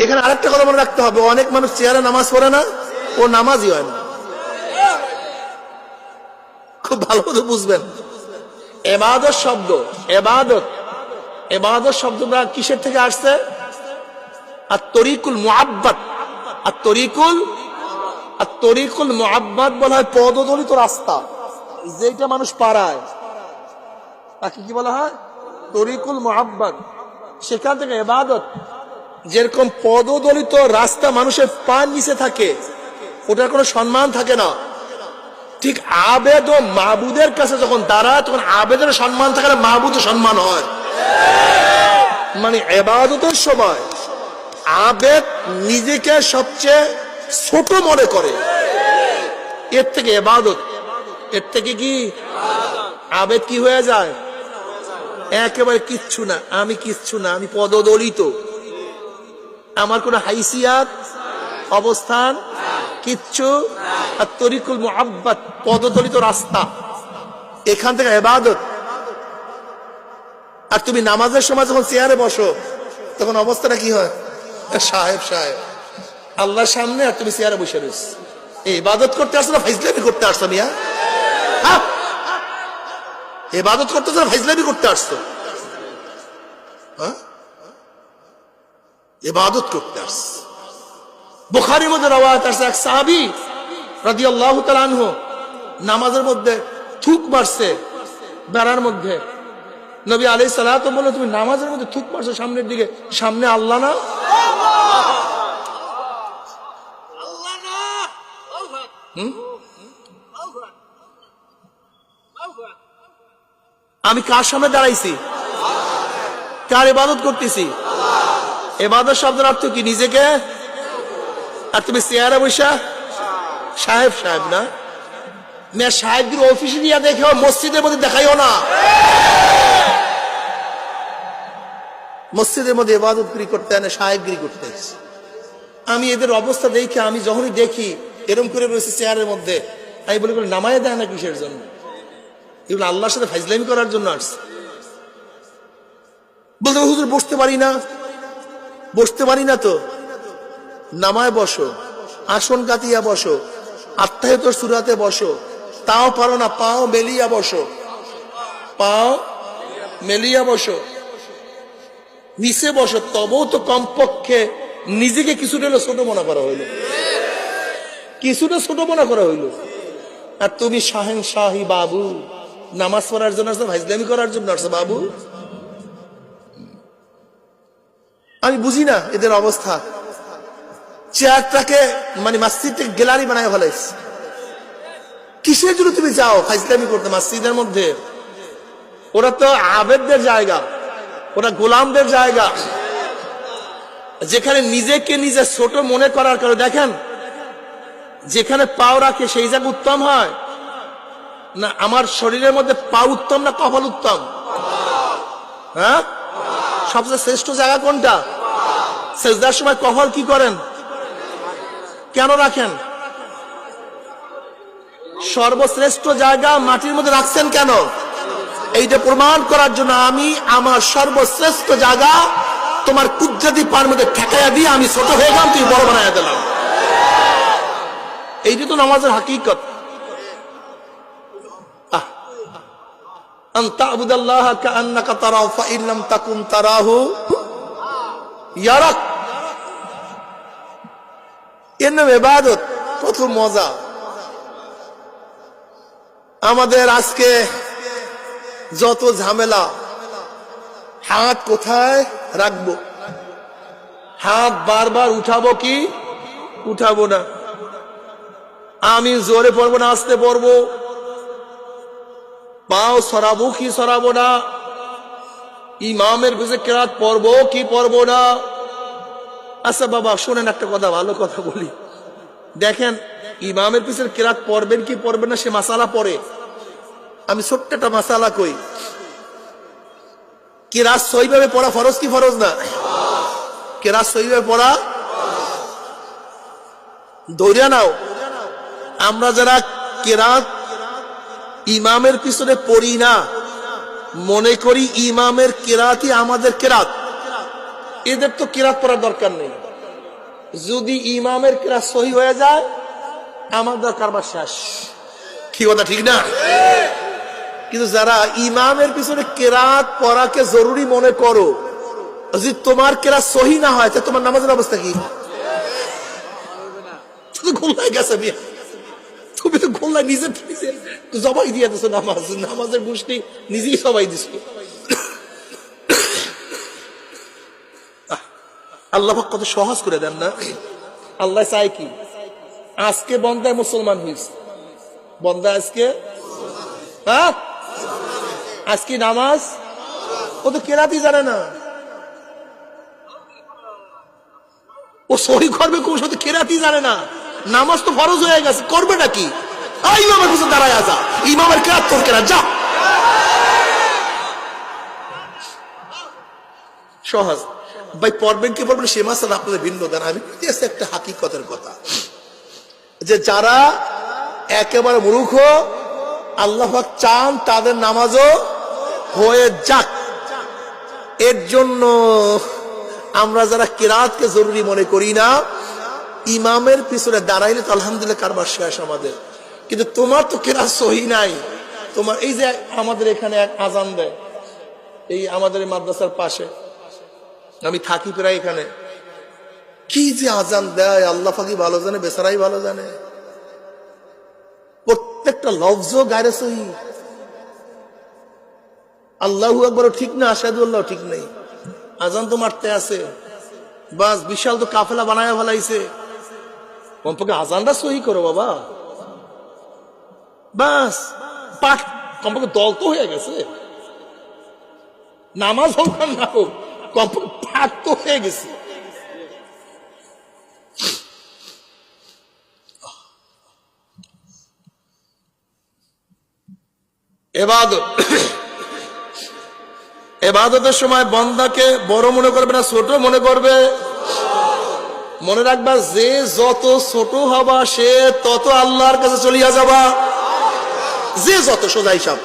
এখানে আরেকটা কথা মনে রাখতে হবে, অনেক মানুষ চেয়ারে নামাজ পড়ে না, ও নামাজই হয় না। খুব ভালো করে বুঝবেন। ইবাদত শব্দ, ইবাদত শব্দটা কিসের থেকে আসছে? আর তরিকুল মুআব্বাদ, আর তরিকুল মুআব্বাদ বলা হয় পদদলিত রাস্তা, যেটা মানুষ পারায় তাকে কি বলা হয়? তরিকুল মুআব্বাদ। সেখান থেকে ইবাদত, যেরকম পদদলিত রাস্তা মানুষের পায়ের নিচে থাকে, ওটার কোনো সম্মান থাকে না, ঠিক আবেদ ও মাবুদের কাছে যখন দাঁড়ায় তখন আবেদের সম্মান থাকে না, মাবুদের সম্মান হয়। মানে ইবাদতের সময় আবেদ নিজেকে সবচেয়ে ছোট মনে করে, এর থেকে ইবাদত, এর থেকে কি আবেদ কি হয়ে যায়? একেবারে কিচ্ছু না, আমি কিচ্ছু না, আমি পদদলিত, আমার কোনো হাইসিয়াত অবস্থান কিচ্ছু। আর তরিকুল মুআব্বাদ পদদলিত রাস্তা, এখান থেকে ইবাদত। আর তুমি নামাজের সময় যখন চেয়ারে বসো তখন অবস্থাটা কি হয়? সাহেব আল্লাহর সামনে, আর তুমি চেয়ারে বসে রয়েছ। ইবাদত করতে আসছো না ফাইজলামি করতে আসছো? মিয়া ইবাদত করতে আসছো না ফাইজলামি করতে আসছো? ইবাদত করতে আসছো। বুখারীর মধ্যে রওয়ায়াত আছে, এক সাহাবী রাদিয়াল্লাহু তাআলা আনহু নামাজের মধ্যে থুক মারছে বেড়ার মধ্যে। নবী আলাইহিস সালাতু বলল, তুমি নামাজের মধ্যে থুক মারছো সামনের দিকে, সামনে আল্লাহ না? আমি কার সামনে দাঁড়াইছি? কার ইবাদত করতেছি? ইবাদত শব্দের অর্থ কি? নিজেকে। আর তুমি চেয়ারে বসা সাহেব না, মেয়ে সাহেবদের অফিসে নিয়ে দেখো, মসজিদের মধ্যে দেখাইও না। মসজিদের মধ্যে ইবাদতগিরি করতে হয় না, সাহেবগিরি করতে হয়। আমি এদের অবস্থা দেখি, আমি যখনই দেখি এরকম করে রয়েছে চেয়ারের মধ্যে, আমি বলি নামায় দেয় না কিসের জন্য? এগুলো আল্লাহর সাথে ফাইজলামি করার জন্য আসছে। বলতে হুজুর বসতে পারি না তো। নামায় বসো, আসন কাতিয়া বসো, আত্মাহিত সূরাতে বসো, তাও পারো না, পাও মেলিয়া বসো, নিচে বসো, তবেও তো কমপক্ষে নিজেকে কিছুটা ছোট মনে করা হইল, আর তুমি শাহেনশাহী বাবু, নামাজ পড়ার জন্য আসছো, ফাইজলামি করার জন্য আসছো বাবু? আমি বুঝি না এদের অবস্থা। চেয়ারটাকে মানে মসজিদটাকে গ্যালারি বানায় ফেলাইছে। কিসের জন্য তুমি যাও ফাইজলামি করতে মসজিদের মধ্যে? ওরা তো আবেদদের জায়গা, ওরা গোলামদের জায়গা, যেখানে নিজেকে নিজে ছোট মনে করার কারণে দেখেন, যেখানে পাও রাখে সেই জায়গা উত্তম হয় না? আমার শরীরের মধ্যে পা উত্তম না কপাল উত্তম? হ্যাঁ, সবচেয়ে শ্রেষ্ঠ জায়গা কোনটা? সেজদার সময় কপাল কি করেন, কেন রাখেন? সর্বশ্রেষ্ঠ জায়গা মাটির মধ্যে রাখছেন কেন? এইটা প্রমাণ করার জন্য আমি আমার সর্বশ্রেষ্ঠ জায়গা তোমার কুদরতি পার মধ্যে ঠেকাইয়া দিয়ে আমি ছোট হয়ে গেলাম, তুই বড় বানাইয়া দিলাম। এইটা তো নামাজের হাকিকত। আন তা'বুদাল্লাহ কাআন্নাকা তারাহু ফাইন লাম তাকুন তারাহু ইয়ারাক। এর নাম ইবাদত। কত মজা! আমাদের আজকে যত ঝামেলা, হাত কোথায় রাখবো, হাত বারবার উঠাবো কি উঠাবো না, আমি জোরে পড়বো না আস্তে পড়বো, পাও সরাবো কি সরাবো না, ইমামের পিছে কেরাত পড়বো কি পড়বো না। আচ্ছা বাবা শোনেন, একটা কথা, ভালো কথা বলি, দেখেন ইমামের পিছে কেরাত পড়বেন কি পড়বেন না সে মাসালা পড়ে। আমি ছোট্ট একটা মাসালা কই, কেরাত সহিভাবে পড়া ফরজ কি ফরজ না? কেরাত সহিভাবে পড়া ধৈর্য নাও। আমরা যারা কেরাত ইমামের পিছনে পড়ি না, মনে করি ইমামের কেরাতই আমাদের কেরাত, এদের তো কেরাত পড়ার দরকার নেই। যদি ইমামের কেরাত সহি হয়ে যায় আমাদের কারবার শেষ। কি কথা ঠিক না? কিন্তু যারা ইমামের পিছনে কেরাত পড়াকে জরুরি মনে করো, যদি তোমার কেরাত সহি না হয় তাহলে তোমার নামাজের অবস্থা কি? গোল্লায় গেছে মিয়া, তুমি তো গোল্লায় নিজে জবাই দিয়ে দিছো। নামাজের গোষ্ঠী নিজেই সবাই দিছো। আল্লাহ কত সহজ করে দেন না? আল্লাহ চাই কি? আজকে বন্দায় মুসলমান হয়েছে, বন্দা আজকে আজকে নামাজ ও তো কেরাতই জানে না, ও সহি করবে কোন সাথে কেরাতই জানে না। নামাজ তো ফরজ হয়ে গেছে, করবে নাকি? ইমামের পিছনে দাঁড়ায় আসা, ইমামের কেরাত তোর কেরাত যা। সহজ ভাই, পড়বেন কি পড়বেন সে মাসালা আপনাদের ভিন্ন দেন। আমি একটা হাকিকতের কথা, যে যারা একেবারে মূর্খ আল্লাহ চান তাদের নামাজও হয়ে যাক। এর জন্য আমরা যারা কিরাতকে জরুরি মনে করি না, ইমামের পিছনে দাঁড়াইলে তো আলহামদুলিল্লাহ কারবার শেষ আমাদের। কিন্তু তোমার তো কিরাত সহি নাই। তোমার এই যে আমাদের এখানে এক আজান দেয়, এই আমাদের মাদ্রাসার পাশে আমি থাকি প্রায়, এখানে কি যে আজান দেয় আল্লাহ পাকি ভালো জানে, বেচারাই ভালো জানে। প্রত্যেকটা লফজ গায়রে সহি। আল্লাহু আকবার ঠিক না, আশহাদুল্লাহ ঠিক নেই, আজান তো মারতে আছে। বাস বিশাল তো কাফেলা বানায় ফেলাইছে, কমপক্ষে আজানটা সহি করো বাবা। বাস পাঠ কমপক্ষে দল তো হয়ে গেছে, নামাজ হোক আর না হোক কমপক্ষে পাঠ তো হয়ে গেছে। এবাদতের সময় বন্দাকে বড় মনে করবে না ছোট মনে করবে? মনে রাখবা, যে যত ছোট হবা সে তত আল্লাহর কাছে চলিয়া যাবা। যে যত, সোজা হিসাব।